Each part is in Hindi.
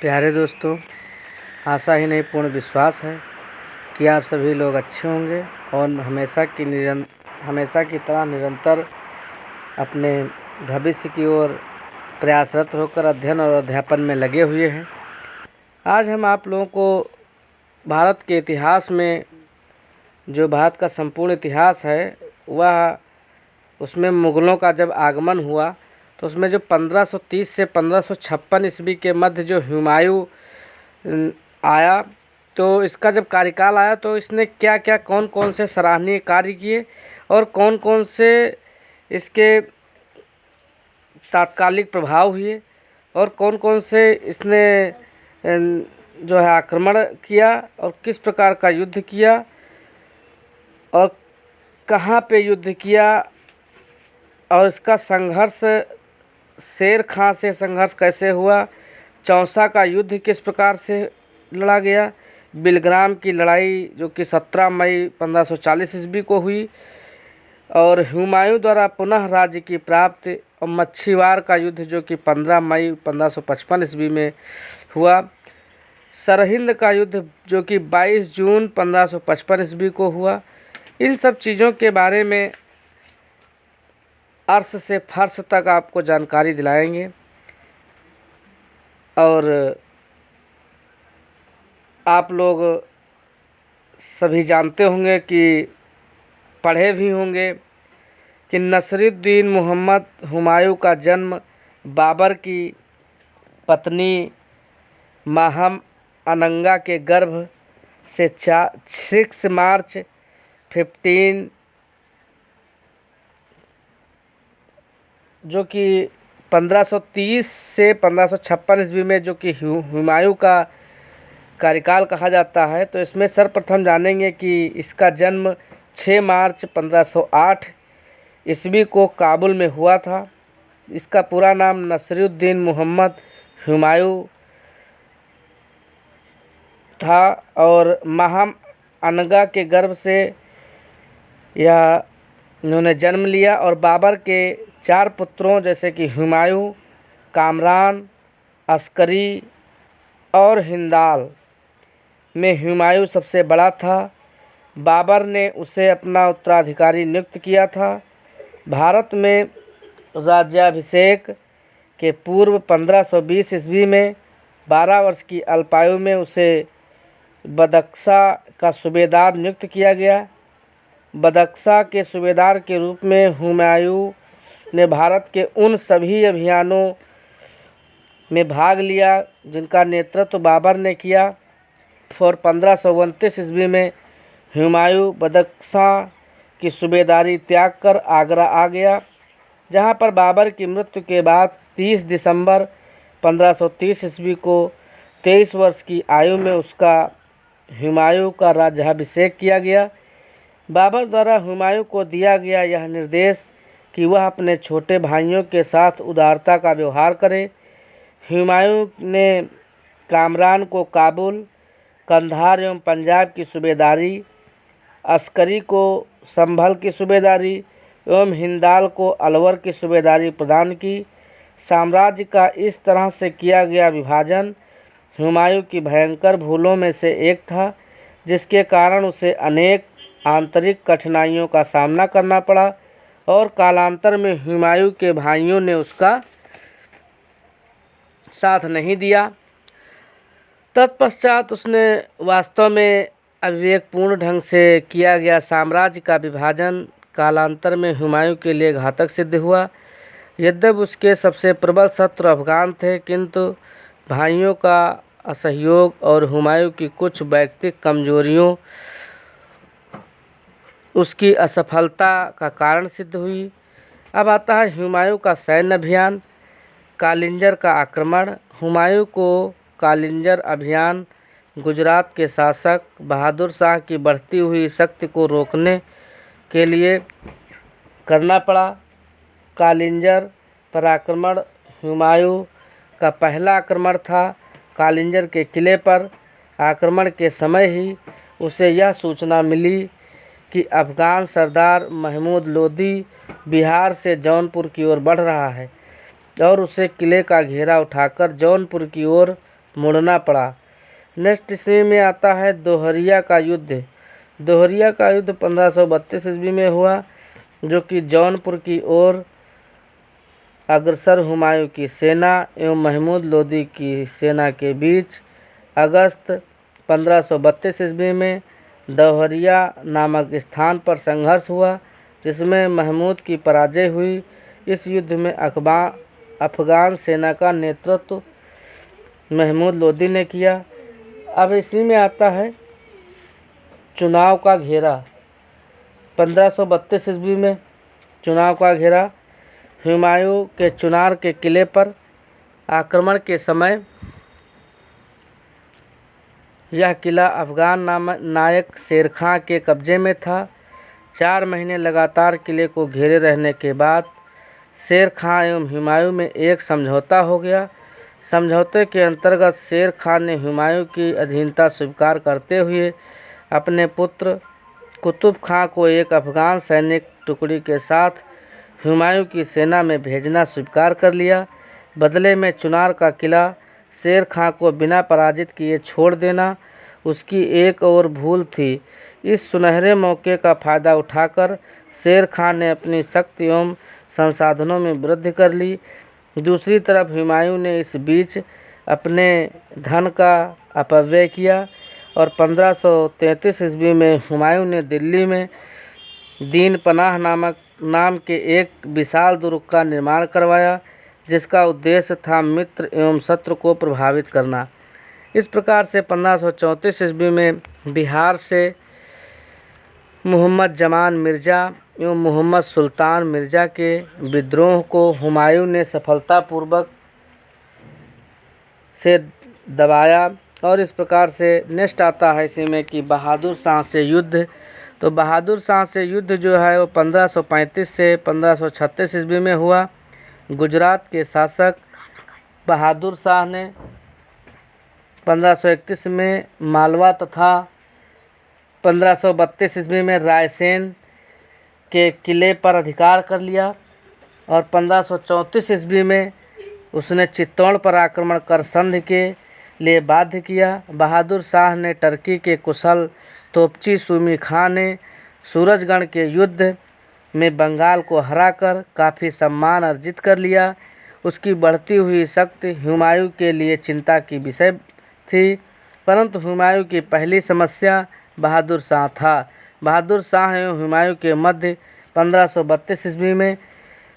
प्यारे दोस्तों, आशा ही नहीं पूर्ण विश्वास है कि आप सभी लोग अच्छे होंगे और हमेशा की तरह निरंतर अपने भविष्य की ओर प्रयासरत होकर अध्ययन और अध्यापन में लगे हुए हैं। आज हम आप लोगों को भारत के इतिहास में जो भारत का संपूर्ण इतिहास है वह उसमें मुग़लों का जब आगमन हुआ तो उसमें जो 1530 से 1556 ईस्वी के मध्य जो हुमायूं आया, तो इसका जब कार्यकाल आया तो इसने क्या क्या कौन कौन से सराहनीय कार्य किए और कौन कौन से इसके तात्कालिक प्रभाव हुए और कौन कौन से इसने जो है आक्रमण किया और किस प्रकार का युद्ध किया और कहाँ पे युद्ध किया और इसका संघर्ष शेर खां से संघर्ष कैसे हुआ, चौसा का युद्ध किस प्रकार से लड़ा गया, बिलग्राम की लड़ाई जो कि 17 मई 1540 ईस्वी को हुई और हुमायूं द्वारा पुनः राज्य की प्राप्ति और मच्छीवार का युद्ध जो कि 15 मई 1555 ईस्वी में हुआ, सरहिंद का युद्ध जो कि 22 जून 1555 ईस्वी को हुआ। इन सब चीज़ों के बारे में अर्श से फर्श तक आपको जानकारी दिलाएंगे और आप लोग सभी जानते होंगे कि पढ़े भी होंगे कि नसीरुद्दीन मोहम्मद हुमायूं का जन्म बाबर की पत्नी माहम अनंगा के गर्भ से 6 मार्च 15 जो कि 1530 से 1556 ईस्वी में जो कि हुमायूं का कार्यकाल कहा जाता है। तो इसमें सर्वप्रथम जानेंगे कि इसका जन्म 6 मार्च 1508 ईस्वी को काबुल में हुआ था। इसका पूरा नाम नसीरुद्दीन मोहम्मद हुमायूं था और माहम अनगा के गर्भ से यह इन्होंने जन्म लिया और बाबर के 4 पुत्रों जैसे कि हुमायूं, कामरान, अस्करी और हिंदाल में हुमायूं सबसे बड़ा था। बाबर ने उसे अपना उत्तराधिकारी नियुक्त किया था। भारत में राज्याभिषेक के पूर्व 1520 ईस्वी में 12 वर्ष की अल्पायु में उसे बदख्शा का सूबेदार नियुक्त किया गया। बदख्शा के सूबेदार के रूप में हुमायूं ने भारत के उन सभी अभियानों में भाग लिया जिनका नेतृत्व बाबर ने किया और 1529 ईस्वी में हुमायूं बदख्शा की सूबेदारी त्याग कर आगरा आ गया, जहां पर बाबर की मृत्यु के बाद 30 दिसंबर 1530 ईस्वी को 23 वर्ष की आयु में उसका हुमायूं का राज्याभिषेक किया गया। बाबर द्वारा हुमायूं को दिया गया यह निर्देश कि वह अपने छोटे भाइयों के साथ उदारता का व्यवहार करे। हुमायूं ने कामरान को काबुल, कंधार एवं पंजाब की सूबेदारी, अस्करी को संभल की सूबेदारी एवं हिंदाल को अलवर की सूबेदारी प्रदान की। साम्राज्य का इस तरह से किया गया विभाजन हुमायूं की भयंकर भूलों में से एक था, जिसके कारण उसे अनेक आंतरिक कठिनाइयों का सामना करना पड़ा और कालांतर में हुमायूं के भाइयों ने उसका साथ नहीं दिया। तत्पश्चात उसने वास्तव में अविवेकपूर्ण ढंग से किया गया साम्राज्य का विभाजन कालांतर में हुमायूं के लिए घातक सिद्ध हुआ। यद्यपि उसके सबसे प्रबल शत्रु अफगान थे, किंतु भाइयों का असहयोग और हुमायूं की कुछ वैयक्तिक कमजोरियों उसकी असफलता का कारण सिद्ध हुई। अब आता है हुमायूं का सैन्य अभियान, कालिंजर का आक्रमण। हुमायूं को कालिंजर अभियान गुजरात के शासक बहादुर शाह की बढ़ती हुई शक्ति को रोकने के लिए करना पड़ा। कालिंजर पर आक्रमण हुमायूं का पहला आक्रमण था। कालिंजर के किले पर आक्रमण के समय ही उसे यह सूचना मिली कि अफगान सरदार महमूद लोदी बिहार से जौनपुर की ओर बढ़ रहा है और उसे किले का घेरा उठाकर जौनपुर की ओर मुड़ना पड़ा। नेक्स्ट ईस्वी में आता है दोहरिया का युद्ध। दोहरिया का युद्ध 1532 ईस्वी में हुआ, जो कि जौनपुर की ओर अग्रसर हुमायूं की सेना एवं महमूद लोदी की सेना के बीच अगस्त 1532 ईस्वी में दोहरिया नामक स्थान पर संघर्ष हुआ, जिसमें महमूद की पराजय हुई। इस युद्ध में अफगान सेना का नेतृत्व महमूद लोदी ने किया। अब इसी में आता है चुनाव का घेरा। 1532 ईस्वी में चुनाव का घेरा। हुमायूं के चुनार के किले पर आक्रमण के समय यह किला अफगान नायक शेर खां के कब्जे में था। 4 महीने लगातार किले को घेरे रहने के बाद शेर खां एवं हुमायूं में एक समझौता हो गया। समझौते के अंतर्गत शेर खां ने हुमायूं की अधीनता स्वीकार करते हुए अपने पुत्र कुतुब खां को एक अफगान सैनिक टुकड़ी के साथ हुमायूं की सेना में भेजना स्वीकार कर लिया। बदले में चुनार का किला शेर खां को बिना पराजित किए छोड़ देना उसकी एक और भूल थी। इस सुनहरे मौके का फायदा उठाकर शेर खां ने अपनी शक्ति एवं संसाधनों में वृद्धि कर ली। दूसरी तरफ हुमायूं ने इस बीच अपने धन का अपव्यय किया और 1533 ईस्वी में हुमायूं ने दिल्ली में दीन पनाह नाम के एक विशाल दुर्ग का निर्माण करवाया, जिसका उद्देश्य था मित्र एवं शत्रु को प्रभावित करना। इस प्रकार से 1534 ईस्वी में बिहार से मोहम्मद जमान मिर्ज़ा एवं मोहम्मद सुल्तान मिर्ज़ा के विद्रोह को हुमायूं ने सफलतापूर्वक से दबाया। और इस प्रकार से नेक्स्ट आता है इसी में कि बहादुर शाह से युद्ध। तो बहादुर शाह से युद्ध जो है वो 1535 से 1536 ईस्वी में हुआ। गुजरात के शासक बहादुर शाह ने 1531 में मालवा तथा 1532 ईस्वी में रायसेन के किले पर अधिकार कर लिया और 1534 ईस्वी में उसने चित्तौड़ पर आक्रमण कर संधि के लिए बाध्य किया। बहादुर शाह ने टर्की के कुशल तोपची सुमी खां ने सूरजगढ़ के युद्ध में बंगाल को हराकर काफ़ी सम्मान अर्जित कर लिया। उसकी बढ़ती हुई शक्ति हुमायूं के लिए चिंता की विषय थी, परंतु हुमायूं की पहली समस्या बहादुर शाह था। बहादुर शाह एवं हुमायूं के मध्य 1532 ईस्वी में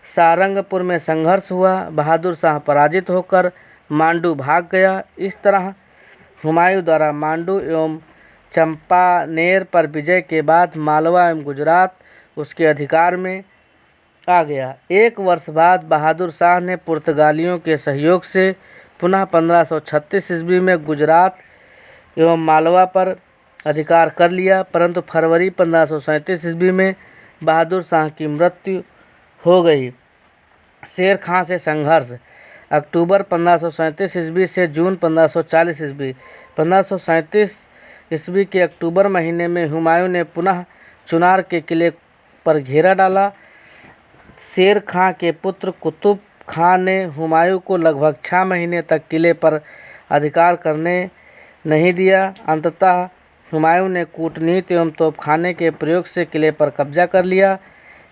सारंगपुर में संघर्ष हुआ। बहादुर शाह पराजित होकर मांडू भाग गया। इस तरह हुमायूं द्वारा मांडू एवं चंपानेर पर विजय के बाद मालवा एवं गुजरात उसके अधिकार में आ गया। 1 वर्ष बाद बहादुर शाह ने पुर्तगालियों के सहयोग से पुनः 1536 ईस्वी में गुजरात एवं मालवा पर अधिकार कर लिया, परंतु फरवरी 1537 ईस्वी में बहादुर शाह की मृत्यु हो गई। शेर खां से संघर्ष। अक्टूबर 1537 ईस्वी से जून 1540 ईस्वी। 1537 ईस्वी के अक्टूबर महीने में हुमायूं ने पुनः चुनार के किले पर घेरा डाला। शेर खां के पुत्र कुतुब खां ने हुमायूं को लगभग 6 महीने तक किले पर अधिकार करने नहीं दिया। अंततः हुमायूं ने कूटनीति एवं तोपखाने के प्रयोग से किले पर कब्जा कर लिया।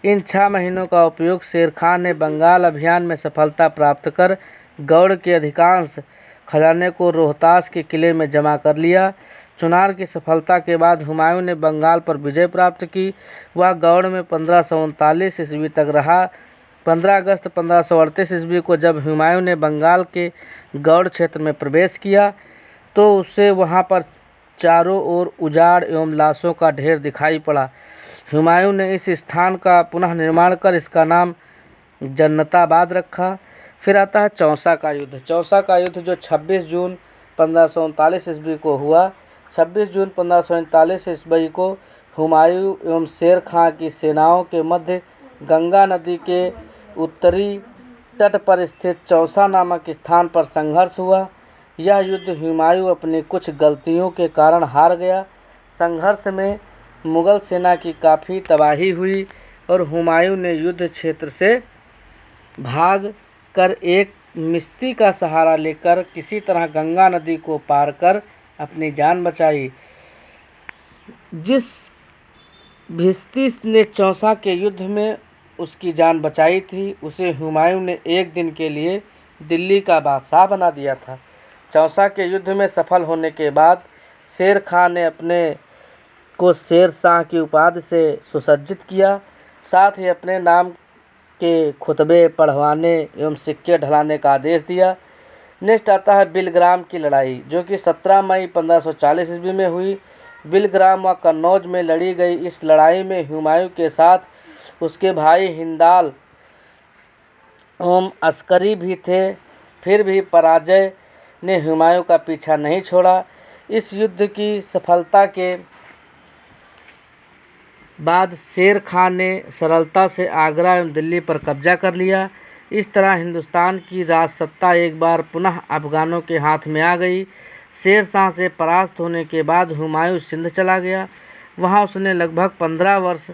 इन 6 महीनों का उपयोग शेर खां ने बंगाल अभियान में सफलता प्राप्त कर गौड़ के अधिकांश खजाने को रोहतास के किले में जमा कर लिया। चुनार की सफलता के बाद हुमायूं ने बंगाल पर विजय प्राप्त की। वह गौड़ में 1539 ईस्वी तक रहा। 15 अगस्त 1538 ईस्वी को जब हुमायूं ने बंगाल के गौड़ क्षेत्र में प्रवेश किया तो उसे वहां पर चारों ओर उजाड़ एवं लाशों का ढेर दिखाई पड़ा। हुमायूं ने इस स्थान का पुनः निर्माण कर इसका नाम जन्नताबाद रखा। फिर आता है चौसा का युद्ध। चौसा का युद्ध जो 26 जून 1539 ईस्वी को हुआ। 26 जून 1539 ईस्वी को हुमायूं एवं शेर खां की सेनाओं के मध्य गंगा नदी के उत्तरी तट पर स्थित चौसा नामक स्थान पर संघर्ष हुआ। यह युद्ध हुमायूं अपनी कुछ गलतियों के कारण हार गया। संघर्ष में मुगल सेना की काफ़ी तबाही हुई और हुमायूं ने युद्ध क्षेत्र से भाग कर एक मिस्ती का सहारा लेकर किसी तरह गंगा नदी को पार कर अपनी जान बचाई। जिस भिस्ती ने चौसा के युद्ध में उसकी जान बचाई थी, उसे हुमायूं ने एक दिन के लिए दिल्ली का बादशाह बना दिया था। चौसा के युद्ध में सफल होने के बाद शेर खां ने अपने को शेर शाह की उपाधि से सुसज्जित किया। साथ ही अपने नाम के खुतबे पढ़वाने एवं सिक्के ढलाने का आदेश दिया। नेक्स्ट आता है बिलग्राम की लड़ाई, जो कि 17 मई 1540 ईस्वी में हुई। बिलग्राम व कन्नौज में लड़ी गई इस लड़ाई में हुमायूं के साथ उसके भाई हिंदाल एवं अस्करी भी थे। फिर भी पराजय ने हुमायूं का पीछा नहीं छोड़ा। इस युद्ध की सफलता के बाद शेर खां ने सरलता से आगरा एवं दिल्ली पर कब्जा कर लिया। इस तरह हिंदुस्तान की राजसत्ता एक बार पुनः अफगानों के हाथ में आ गई। शेर शाह से परास्त होने के बाद हुमायूं सिंध चला गया। वहां उसने लगभग 15 वर्ष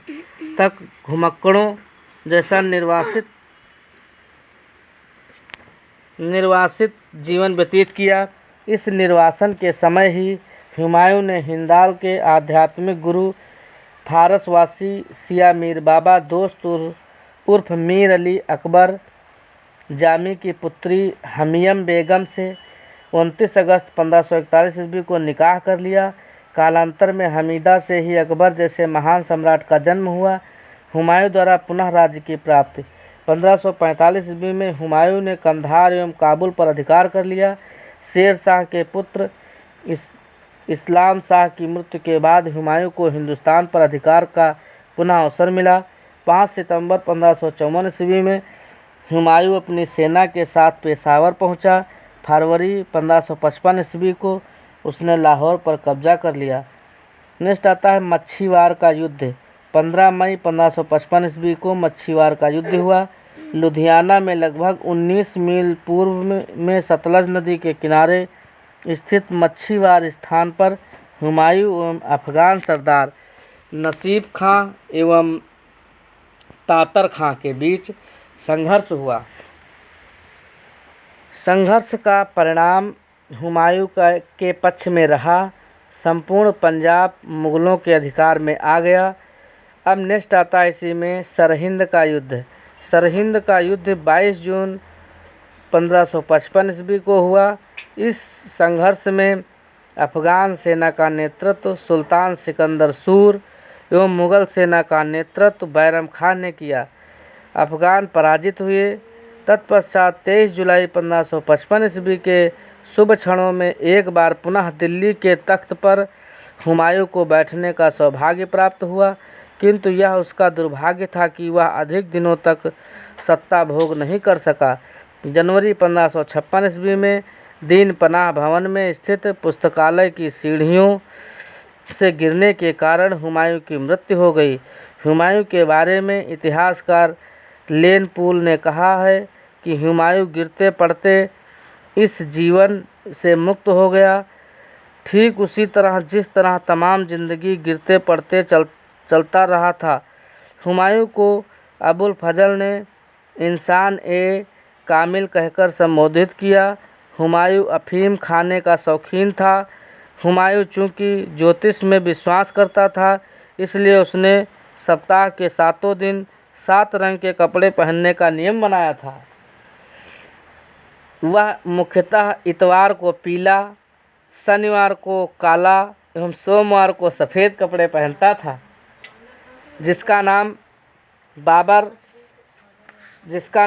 तक घुमक्कड़ों जैसा निर्वासित जीवन व्यतीत किया। इस निर्वासन के समय ही हुमायूं ने हिंदाल के आध्यात्मिक गुरु फारसवासी सिया मीर बाबा दोस्त उर्फ मीर अली अकबर जामी की पुत्री हमीयम बेगम से 29 अगस्त 1541 ईस्वी को निकाह कर लिया। कालांतर में हमीदा से ही अकबर जैसे महान सम्राट का जन्म हुआ। हुमायूं द्वारा पुनः राज्य की प्राप्ति 1545 ईस्वी में हुमायूं ने कंधार एवं काबुल पर अधिकार कर लिया। शेर शाह के पुत्र इस्लाम शाह की मृत्यु के बाद हुमायूं को हिंदुस्तान पर अधिकार का पुनः अवसर मिला। 5 सितंबर 1554 ईस्वी में हुमायूं अपनी सेना के साथ पेशावर पहुंचा। फरवरी 1555 ईस्वी को उसने लाहौर पर कब्जा कर लिया। नेक्स्ट आता है मच्छीवार का युद्ध। 15 मई 1555 ईस्वी को मच्छीवार का युद्ध हुआ। लुधियाना में लगभग 19 मील पूर्व में सतलज नदी के किनारे स्थित मच्छीवार स्थान पर हुमायूं एवं अफगान सरदार नसीब खां एवं तातर खां के बीच संघर्ष हुआ। संघर्ष का परिणाम हुमायूं के पक्ष में रहा। संपूर्ण पंजाब मुगलों के अधिकार में आ गया। अब नेक्स्ट आता है इसी में सरहिंद का युद्ध। सरहिंद का युद्ध 22 जून 1555 ईस्वी को हुआ। इस संघर्ष में अफगान सेना का नेतृत्व सुल्तान सिकंदर सूर एवं मुगल सेना का नेतृत्व बैरम खान ने किया। अफगान पराजित हुए। तत्पश्चात 23 जुलाई 1555 ईस्वी के शुभ क्षणों में एक बार पुनः दिल्ली के तख्त पर हुमायूं को बैठने का सौभाग्य प्राप्त हुआ, किंतु यह उसका दुर्भाग्य था कि वह अधिक दिनों तक सत्ता भोग नहीं कर सका। जनवरी 1556 ईस्वी में दीन पनाह भवन में स्थित पुस्तकालय की सीढ़ियों से गिरने के कारण हुमायूं की मृत्यु हो गई। हुमायूं के बारे में इतिहासकार लेन पूल ने कहा है कि हुमायूं गिरते पड़ते इस जीवन से मुक्त हो गया, ठीक उसी तरह जिस तरह तमाम जिंदगी गिरते पड़ते चलता रहा था। हुमायूं को अबुल फजल ने इंसान ए कामिल कहकर संबोधित किया। हुमायूं अफीम खाने का शौकीन था। हुमायूं चूँकि ज्योतिष में विश्वास करता था, इसलिए उसने सप्ताह के 7 दिन 7 रंग के कपड़े पहनने का नियम बनाया था। वह मुख्यतः इतवार को पीला, शनिवार को काला एवं सोमवार को सफ़ेद कपड़े पहनता था। जिसका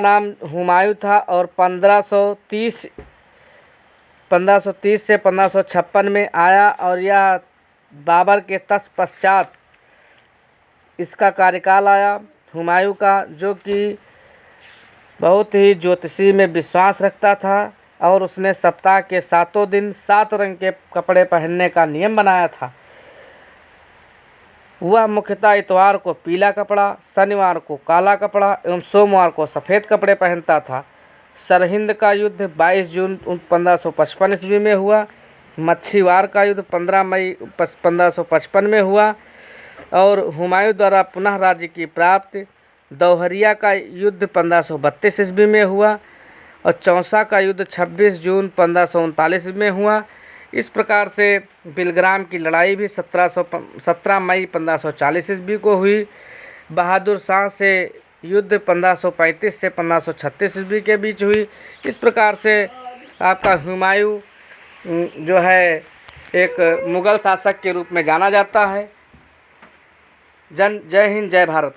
नाम हुमायूं था और 1530 से 1556 में आया और यह बाबर के तत्पश्चात इसका कार्यकाल आया। हुमायूं का जो कि बहुत ही ज्योतिषी में विश्वास रखता था और उसने सप्ताह के 7 दिन 7 रंग के कपड़े पहनने का नियम बनाया था। वह मुख्यतः इतवार को पीला कपड़ा, शनिवार को काला कपड़ा एवं सोमवार को सफ़ेद कपड़े पहनता था। सरहिंद का युद्ध 22 जून 1555 ईस्वी में हुआ। मच्छीवार का युद्ध 15 मई 1555 में हुआ और हुमायूं द्वारा पुनः राज्य की प्राप्ति। दौहरिया का युद्ध 1532 ईस्वी में हुआ और चौसा का युद्ध 26 जून 1539 में हुआ। इस प्रकार से बिलग्राम की लड़ाई भी 17 मई 1540 ईस्वी को हुई। बहादुर शाह से युद्ध 1535 से 1536 ईस्वी के बीच हुई। इस प्रकार से आपका हुमायूं जो है एक मुग़ल शासक के रूप में जाना जाता है। जय हिंद, जय भारत।